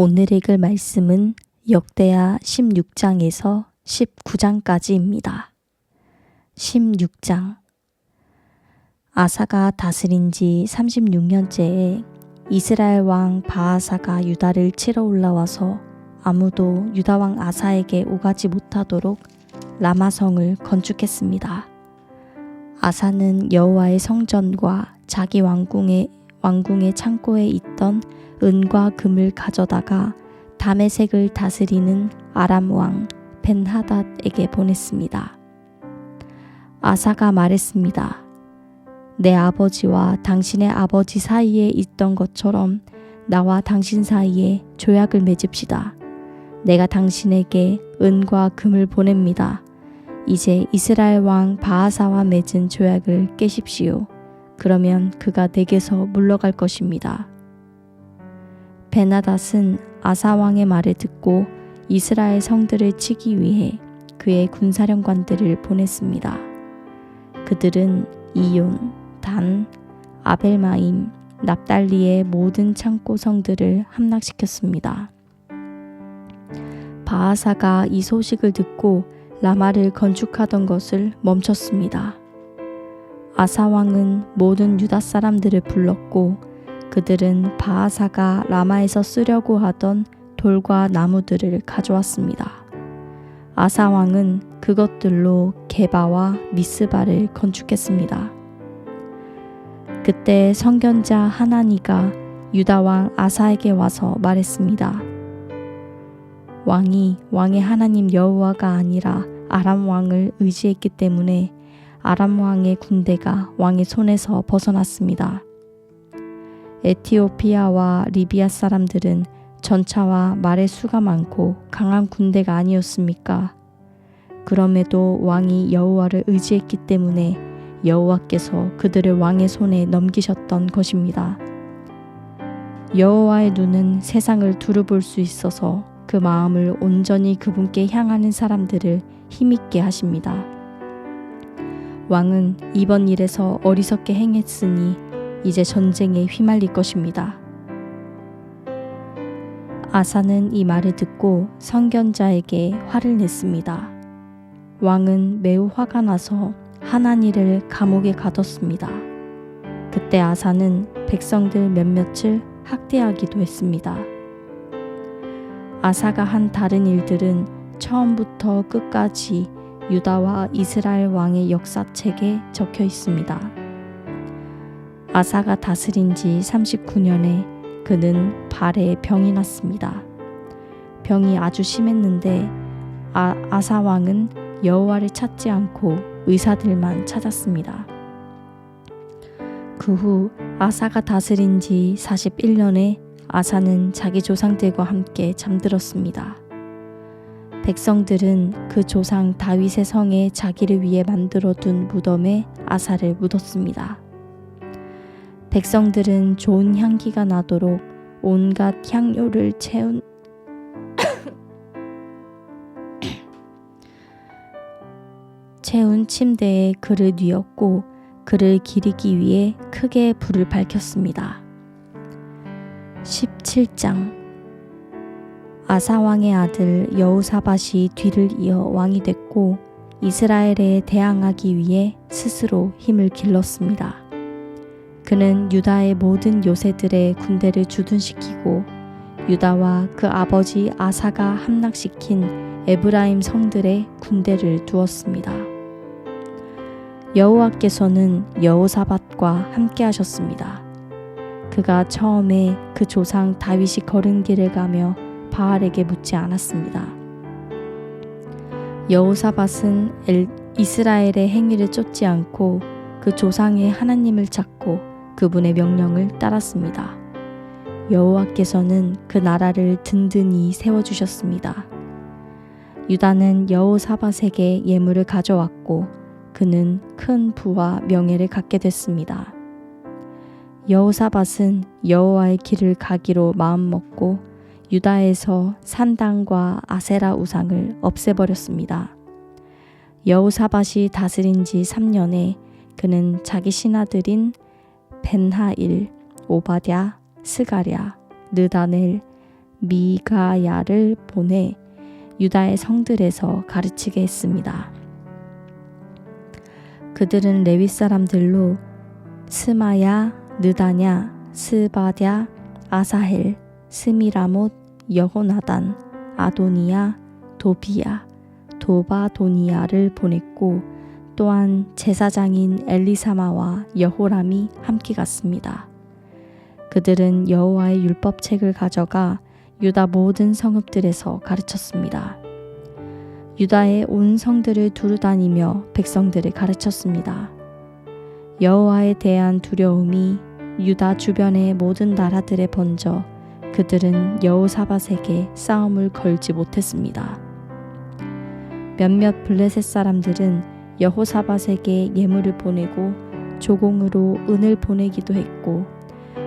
오늘 읽을 말씀은 역대하 16장에서 19장까지입니다. 16장. 아사가 다스린 지 36년째에 이스라엘 왕 바아사가 유다를 치러 올라와서 아무도 유다 왕 아사에게 오가지 못하도록 라마성을 건축했습니다. 아사는 여호와의 성전과 자기 왕궁의 창고에 있던 은과 금을 가져다가 다메섹을 다스리는 아람 왕 벤하닷에게 보냈습니다. 아사가 말했습니다. 내 아버지와 당신의 아버지 사이에 있던 것처럼 나와 당신 사이에 조약을 맺읍시다. 내가 당신에게 은과 금을 보냅니다. 이제 이스라엘 왕 바아사와 맺은 조약을 깨십시오. 그러면 그가 내게서 물러갈 것입니다. 벤하닷은 아사 왕의 말을 듣고 이스라엘 성들을 치기 위해 그의 군사령관들을 보냈습니다. 그들은 이온, 단, 아벨마임, 납달리의 모든 창고 성들을 함락시켰습니다. 바아사가 이 소식을 듣고 라마를 건축하던 것을 멈췄습니다. 아사 왕은 모든 유다 사람들을 불렀고 그들은 바아사가 라마에서 쓰려고 하던 돌과 나무들을 가져왔습니다. 아사 왕은 그것들로 게바와 미스바를 건축했습니다. 그때 선견자 하나니가 유다 왕 아사에게 와서 말했습니다. 왕의 하나님 여호와가 아니라 아람 왕을 의지했기 때문에 아람 왕의 군대가 왕의 손에서 벗어났습니다. 에티오피아와 리비아 사람들은 전차와 말의 수가 많고 강한 군대가 아니었습니까? 그럼에도 왕이 여호와를 의지했기 때문에 여호와께서 그들을 왕의 손에 넘기셨던 것입니다. 여호와의 눈은 세상을 두루볼 수 있어서 그 마음을 온전히 그분께 향하는 사람들을 힘있게 하십니다. 왕은 이번 일에서 어리석게 행했으니 이제 전쟁에 휘말릴 것입니다. 아사는 이 말을 듣고 선견자에게 화를 냈습니다. 왕은 매우 화가 나서 하나니를 감옥에 가뒀습니다. 그때 아사는 백성들 몇몇을 학대하기도 했습니다. 아사가 한 다른 일들은 처음부터 끝까지 유다와 이스라엘 왕의 역사책에 적혀 있습니다. 아사가 다스린 지 39년에 그는 발에 병이 났습니다. 병이 아주 심했는데 아사 왕은 여호와를 찾지 않고 의사들만 찾았습니다. 그 후 아사가 다스린 지 41년에 아사는 자기 조상들과 함께 잠들었습니다. 백성들은 그 조상 다윗의 성에 자기를 위해 만들어둔 무덤에 아사를 묻었습니다. 백성들은 좋은 향기가 나도록 온갖 향료를 채운 침대에 그를 뉘었고 그를 기리기 위해 크게 불을 밝혔습니다. 17장. 아사 왕의 아들 여호사밧이 뒤를 이어 왕이 됐고 이스라엘에 대항하기 위해 스스로 힘을 길렀습니다. 그는 유다의 모든 요새들의 군대를 주둔시키고 유다와 그 아버지 아사가 함락시킨 에브라임 성들의 군대를 두었습니다. 여호와께서는 여호사밧과 함께 하셨습니다. 그가 처음에 그 조상 다윗이 걸은 길을 가며 바알에게 묻지 않았습니다. 여호사밧은 이스라엘의 행위를 쫓지 않고 그 조상의 하나님을 찾고 그분의 명령을 따랐습니다. 여호와께서는 그 나라를 든든히 세워주셨습니다. 유다는 여호사밧에게 예물을 가져왔고 그는 큰 부와 명예를 갖게 됐습니다. 여호사밧은 여호와의 길을 가기로 마음먹고 유다에서 산당과 아세라 우상을 없애버렸습니다. 여호사밧이 다스린 지 3년에 그는 자기 신하들인 벤하일, 오바댜, 스가랴, 느다넬, 미가야를 보내 유다의 성들에서 가르치게 했습니다. 그들은 레위 사람들로 스마야, 느다냐, 스바랴, 아사헬, 스미라못, 여호나단, 아도니야, 도비야, 도바도니야를 보냈고 또한 제사장인 엘리사마와 여호람이 함께 갔습니다. 그들은 여호와의 율법책을 가져가 유다 모든 성읍들에서 가르쳤습니다. 유다의 온 성들을 두루다니며 백성들을 가르쳤습니다. 여호와에 대한 두려움이 유다 주변의 모든 나라들에 번져 그들은 여호사밧에게 싸움을 걸지 못했습니다. 몇몇 블레셋 사람들은 여호사밧에게 예물을 보내고 조공으로 은을 보내기도 했고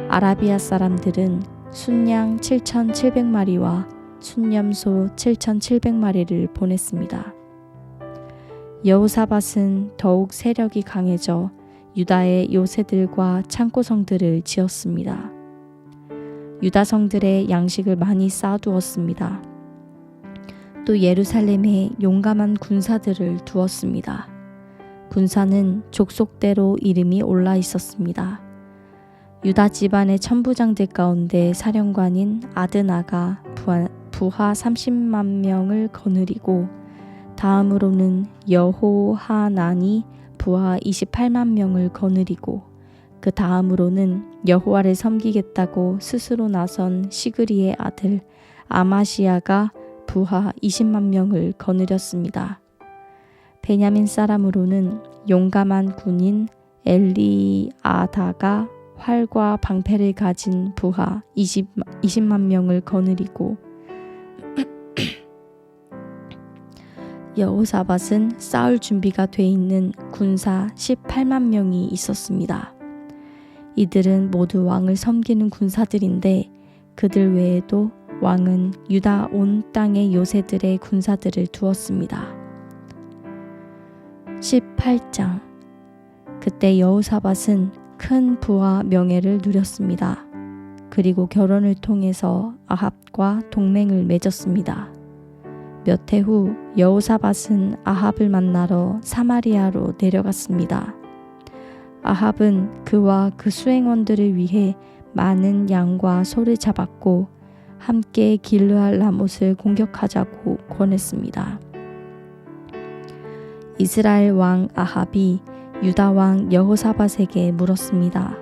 아라비아 사람들은 순양 7,700마리와 순염소 7,700마리를 보냈습니다. 여호사밧은 더욱 세력이 강해져 유다의 요새들과 창고성들을 지었습니다. 유다 성들의 양식을 많이 쌓아두었습니다. 또 예루살렘에 용감한 군사들을 두었습니다. 군사는 족속대로 이름이 올라 있었습니다. 유다 집안의 천부장들 가운데 사령관인 아드나가 부하 30만 명을 거느리고 다음으로는 여호하난이 부하 28만 명을 거느리고 그 다음으로는 여호와를 섬기겠다고 스스로 나선 시그리의 아들 아마시아가 부하 20만 명을 거느렸습니다. 베냐민 사람으로는 용감한 군인 엘리아다가 활과 방패를 가진 부하 20만 명을 거느리고 여호사밧은 싸울 준비가 돼 있는 군사 18만 명이 있었습니다. 이들은 모두 왕을 섬기는 군사들인데 그들 외에도 왕은 유다 온 땅의 요새들의 군사들을 두었습니다. 18장 그때 여호사밧은 큰 부와 명예를 누렸습니다. 그리고 결혼을 통해서 아합과 동맹을 맺었습니다. 몇 해 후 여호사밧은 아합을 만나러 사마리아로 내려갔습니다. 아합은 그와 그 수행원들을 위해 많은 양과 소를 잡았고 함께 길르알 라못을 공격하자고 권했습니다. 이스라엘 왕 아합이 유다 왕 여호사밧에게 물었습니다.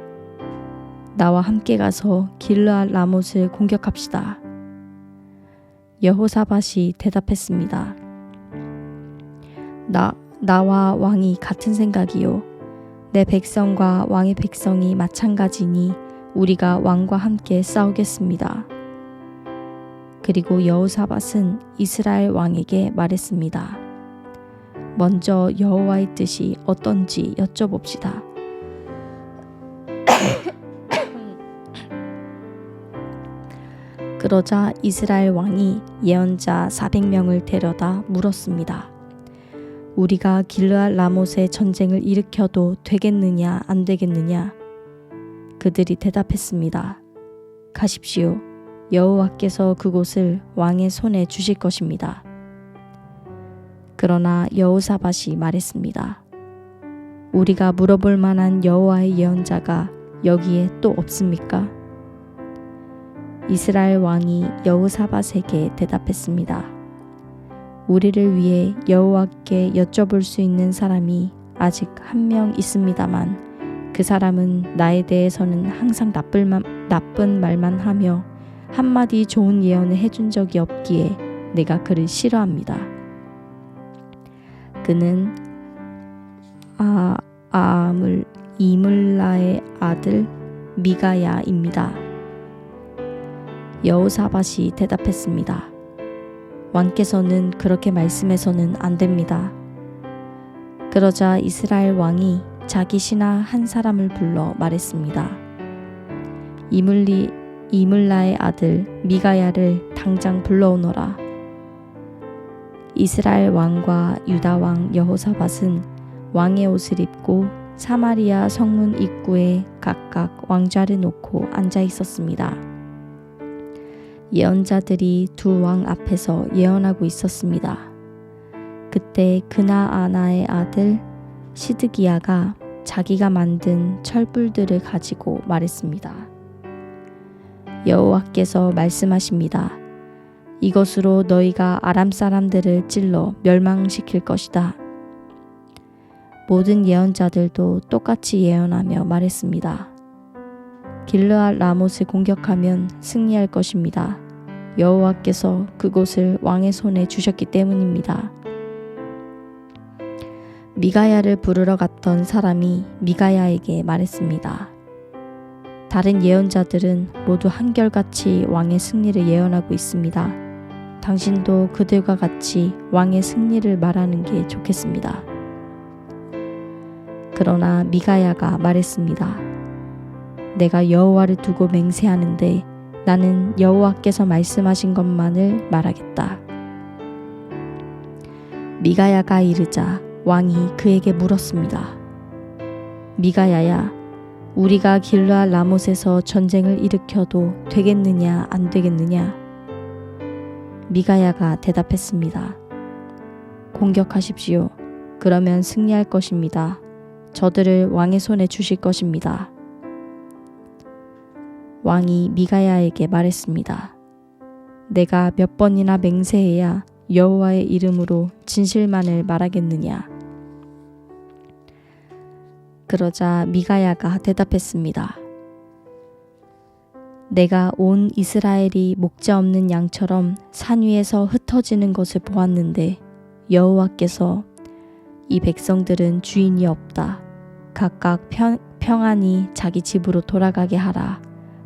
나와 함께 가서 길르알 라못을 공격합시다. 여호사밧이 대답했습니다. 나와 왕이 같은 생각이요. 내 백성과 왕의 백성이 마찬가지니 우리가 왕과 함께 싸우겠습니다. 그리고 여호사밧은 이스라엘 왕에게 말했습니다. 먼저 여호와의 뜻이 어떤지 여쭤봅시다. 그러자 이스라엘 왕이 예언자 400명을 데려다 물었습니다. 우리가 길르알 라못의 전쟁을 일으켜도 되겠느냐 안 되겠느냐? 그들이 대답했습니다. 가십시오. 여호와께서 그곳을 왕의 손에 주실 것입니다. 그러나 여호사밧이 말했습니다. 우리가 물어볼 만한 여호와의 예언자가 여기에 또 없습니까? 이스라엘 왕이 여호사밧에게 대답했습니다. 우리를 위해 여호와께 여쭤볼 수 있는 사람이 아직 한 명 있습니다만 그 사람은 나에 대해서는 항상 나쁜 말만 하며 한마디 좋은 예언을 해준 적이 없기에 내가 그를 싫어합니다. 그는 이물라의 아들 미가야입니다. 여호사밧이 대답했습니다. 왕께서는 그렇게 말씀해서는 안 됩니다. 그러자 이스라엘 왕이 자기 신하 한 사람을 불러 말했습니다. 이물라의 아들 미가야를 당장 불러오너라. 이스라엘 왕과 유다 왕 여호사밧은 왕의 옷을 입고 사마리아 성문 입구에 각각 왕좌를 놓고 앉아 있었습니다. 예언자들이 두 왕 앞에서 예언하고 있었습니다. 그때 그나아나의 아들 시드기야가 자기가 만든 철불들을 가지고 말했습니다. 여호와께서 말씀하십니다. 이것으로 너희가 아람 사람들을 찔러 멸망시킬 것이다. 모든 예언자들도 똑같이 예언하며 말했습니다. 길르앗 라못을 공격하면 승리할 것입니다. 여호와께서 그곳을 왕의 손에 주셨기 때문입니다. 미가야를 부르러 갔던 사람이 미가야에게 말했습니다. 다른 예언자들은 모두 한결같이 왕의 승리를 예언하고 있습니다. 당신도 그들과 같이 왕의 승리를 말하는 게 좋겠습니다. 그러나 미가야가 말했습니다. 내가 여호와를 두고 맹세하는데 나는 여호와께서 말씀하신 것만을 말하겠다. 미가야가 이르자 왕이 그에게 물었습니다. 미가야야, 우리가 길르앗 라못에서 전쟁을 일으켜도 되겠느냐 안 되겠느냐? 미가야가 대답했습니다. 공격하십시오. 그러면 승리할 것입니다. 저들을 왕의 손에 주실 것입니다. 왕이 미가야에게 말했습니다. 내가 몇 번이나 맹세해야 여호와의 이름으로 진실만을 말하겠느냐? 그러자 미가야가 대답했습니다. 내가 온 이스라엘이 목자 없는 양처럼 산 위에서 흩어지는 것을 보았는데 여호와께서 이 백성들은 주인이 없다. 각각 평안히 자기 집으로 돌아가게 하라.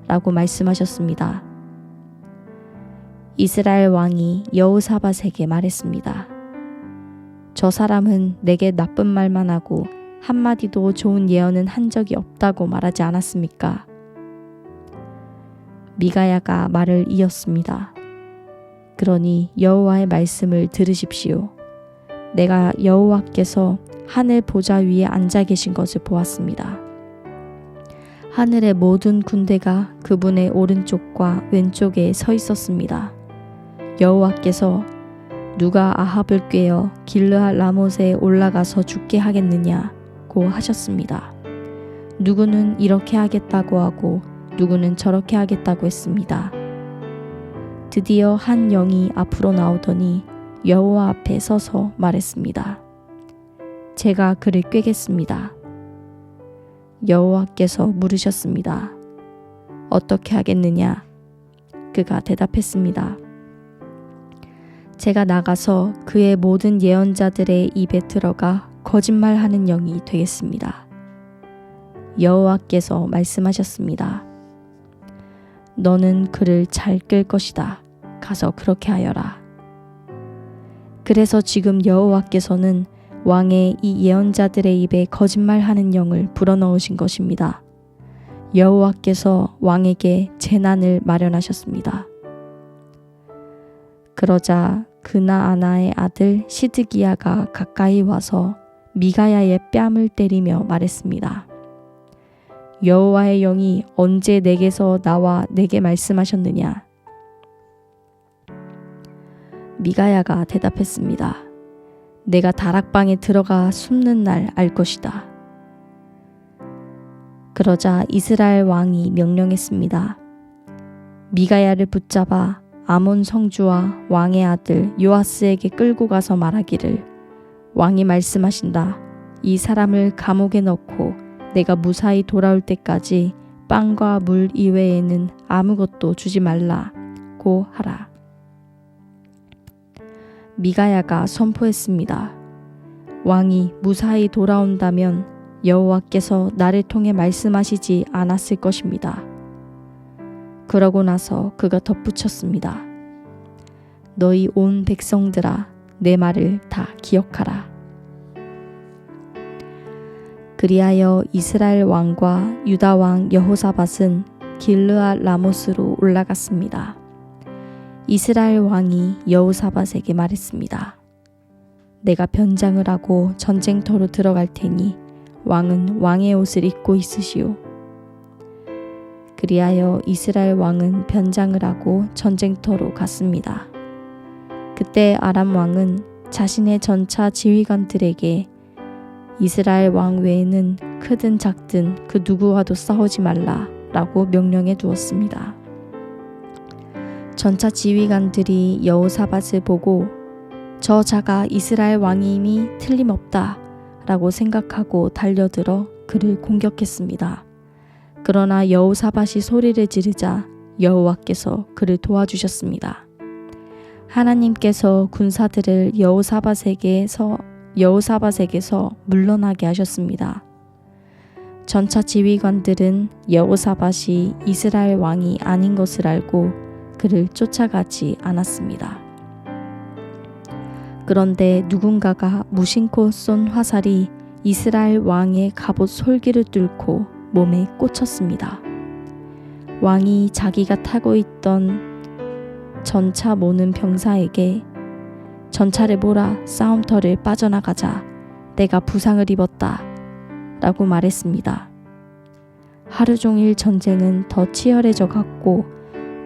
라고 말씀하셨습니다. 이스라엘 왕이 여호사밧에게 말했습니다. 저 사람은 내게 나쁜 말만 하고 한마디도 좋은 예언은 한 적이 없다고 말하지 않았습니까? 미가야가 말을 이었습니다. 그러니 여호와의 말씀을 들으십시오. 내가 여호와께서 하늘 보좌 위에 앉아 계신 것을 보았습니다. 하늘의 모든 군대가 그분의 오른쪽과 왼쪽에 서 있었습니다. 여호와께서 누가 아합을 꾀어 길르앗 라못에 올라가서 죽게 하겠느냐고 하셨습니다. 누구는 이렇게 하겠다고 하고 누구는 저렇게 하겠다고 했습니다. 드디어 한 영이 앞으로 나오더니 여호와 앞에 서서 말했습니다. 제가 그를 꾀겠습니다. 여호와께서 물으셨습니다. 어떻게 하겠느냐? 그가 대답했습니다. 제가 나가서 그의 모든 예언자들의 입에 들어가 거짓말하는 영이 되겠습니다. 여호와께서 말씀하셨습니다. 너는 그를 잘 끌 것이다. 가서 그렇게 하여라. 그래서 지금 여호와께서는 왕의 이 예언자들의 입에 거짓말하는 영을 불어넣으신 것입니다. 여호와께서 왕에게 재난을 마련하셨습니다. 그러자 그나아나의 아들 시드기야가 가까이 와서 미가야의 뺨을 때리며 말했습니다. 여호와의 영이 언제 내게서 나와 내게 말씀하셨느냐? 미가야가 대답했습니다. 내가 다락방에 들어가 숨는 날 알 것이다. 그러자 이스라엘 왕이 명령했습니다. 미가야를 붙잡아 아몬 성주와 왕의 아들 요아스에게 끌고 가서 말하기를 왕이 말씀하신다. 이 사람을 감옥에 넣고 내가 무사히 돌아올 때까지 빵과 물 이외에는 아무것도 주지 말라고 하라. 미가야가 선포했습니다. 왕이 무사히 돌아온다면 여호와께서 나를 통해 말씀하시지 않았을 것입니다. 그러고 나서 그가 덧붙였습니다. 너희 온 백성들아, 내 말을 다 기억하라. 그리하여 이스라엘 왕과 유다 왕 여호사밧은 길르앗 라못으로 올라갔습니다. 이스라엘 왕이 여호사밧에게 말했습니다. 내가 변장을 하고 전쟁터로 들어갈 테니 왕은 왕의 옷을 입고 있으시오. 그리하여 이스라엘 왕은 변장을 하고 전쟁터로 갔습니다. 그때 아람 왕은 자신의 전차 지휘관들에게 이스라엘 왕 외에는 크든 작든 그 누구와도 싸우지 말라 라고 명령해 두었습니다. 전차 지휘관들이 여호사밧을 보고 저 자가 이스라엘 왕임이 틀림없다 라고 생각하고 달려들어 그를 공격했습니다. 그러나 여호사밧이 소리를 지르자 여호와께서 그를 도와주셨습니다. 하나님께서 군사들을 여호사밧에게서 물러나게 하셨습니다. 전차 지휘관들은 여호사밧이 이스라엘 왕이 아닌 것을 알고 그를 쫓아가지 않았습니다. 그런데 누군가가 무심코 쏜 화살이 이스라엘 왕의 갑옷 솔기를 뚫고 몸에 꽂혔습니다. 왕이 자기가 타고 있던 전차 모는 병사에게 전차를 몰아 싸움터를 빠져나가자. 내가 부상을 입었다. 라고 말했습니다. 하루 종일 전쟁은 더 치열해져 갔고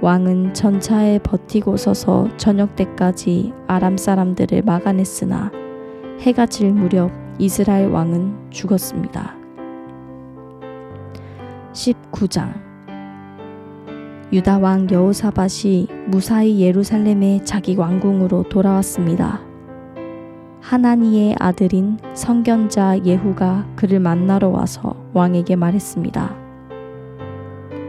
왕은 전차에 버티고 서서 저녁 때까지 아람 사람들을 막아냈으나 해가 질 무렵 이스라엘 왕은 죽었습니다. 19장 유다 왕 여호사밧이 무사히 예루살렘의 자기 왕궁으로 돌아왔습니다. 하나니의 아들인 선견자 예후가 그를 만나러 와서 왕에게 말했습니다.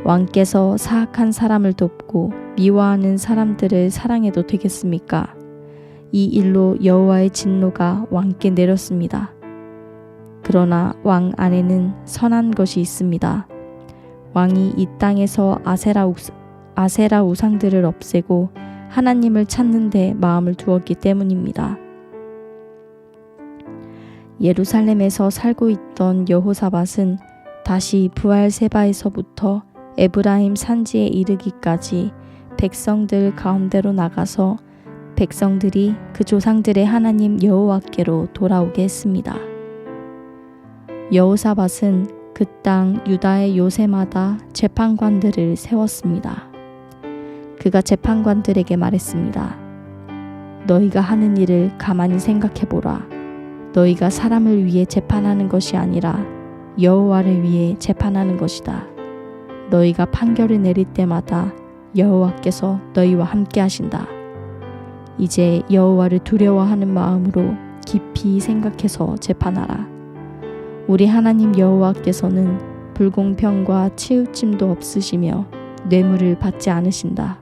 왕께서 사악한 사람을 돕고 미워하는 사람들을 사랑해도 되겠습니까? 이 일로 여호와의 진노가 왕께 내렸습니다. 그러나 왕 안에는 선한 것이 있습니다. 왕이 이 땅에서 아세라 우상들을 없애고 하나님을 찾는 데 마음을 두었기 때문입니다. 예루살렘에서 살고 있던 여호사밧은 다시 브알세바에서부터 에브라임 산지에 이르기까지 백성들 가운데로 나가서 백성들이 그 조상들의 하나님 여호와께로 돌아오게 했습니다. 여호사밧은 그 땅 유다의 요새마다 재판관들을 세웠습니다. 그가 재판관들에게 말했습니다. 너희가 하는 일을 가만히 생각해보라. 너희가 사람을 위해 재판하는 것이 아니라 여호와를 위해 재판하는 것이다. 너희가 판결을 내릴 때마다 여호와께서 너희와 함께 하신다. 이제 여호와를 두려워하는 마음으로 깊이 생각해서 재판하라. 우리 하나님 여호와께서는 불공평과 치우침도 없으시며 뇌물을 받지 않으신다.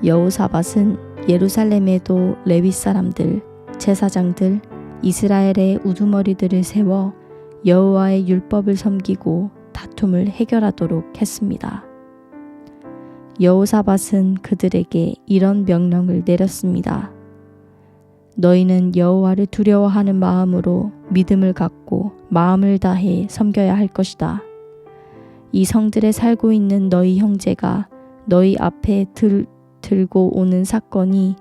여호사밧은 예루살렘에도 레위 사람들, 제사장들, 이스라엘의 우두머리들을 세워 여호와의 율법을 섬기고 다툼을 해결하도록 했습니다. 여호사밧은 그들에게 이런 명령을 내렸습니다. 너희는 여호와를 두려워하는 마음으로 믿음을 갖고 마음을 다해 섬겨야 할 것이다. 이 성들에 살고 있는 너희 형제가 너희 앞에 들고 오는 사건이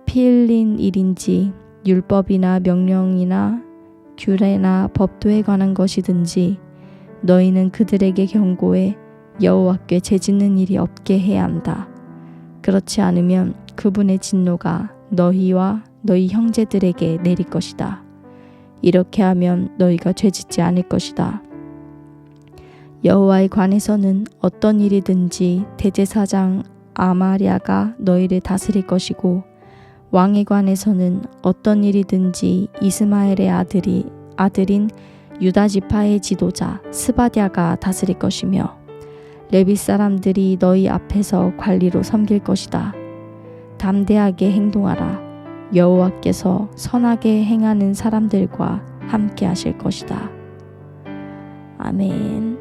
피 흘린 일인지 율법이나 명령이나 규례나 법도에 관한 것이든지 너희는 그들에게 경고해 여호와께 죄짓는 일이 없게 해야 한다. 그렇지 않으면 그분의 진노가 너희와 너희 형제들에게 내릴 것이다. 이렇게 하면 너희가 죄짓지 않을 것이다. 여호와에 관해서는 어떤 일이든지 대제사장 아마랴가 너희를 다스릴 것이고 왕에 관해서는 어떤 일이든지 이스마엘의 아들인 유다 지파의 지도자 스바랴가 다스릴 것이며 레위 사람들이 너희 앞에서 관리로 섬길 것이다. 담대하게 행동하라. 여호와께서 선하게 행하는 사람들과 함께 하실 것이다. 아멘.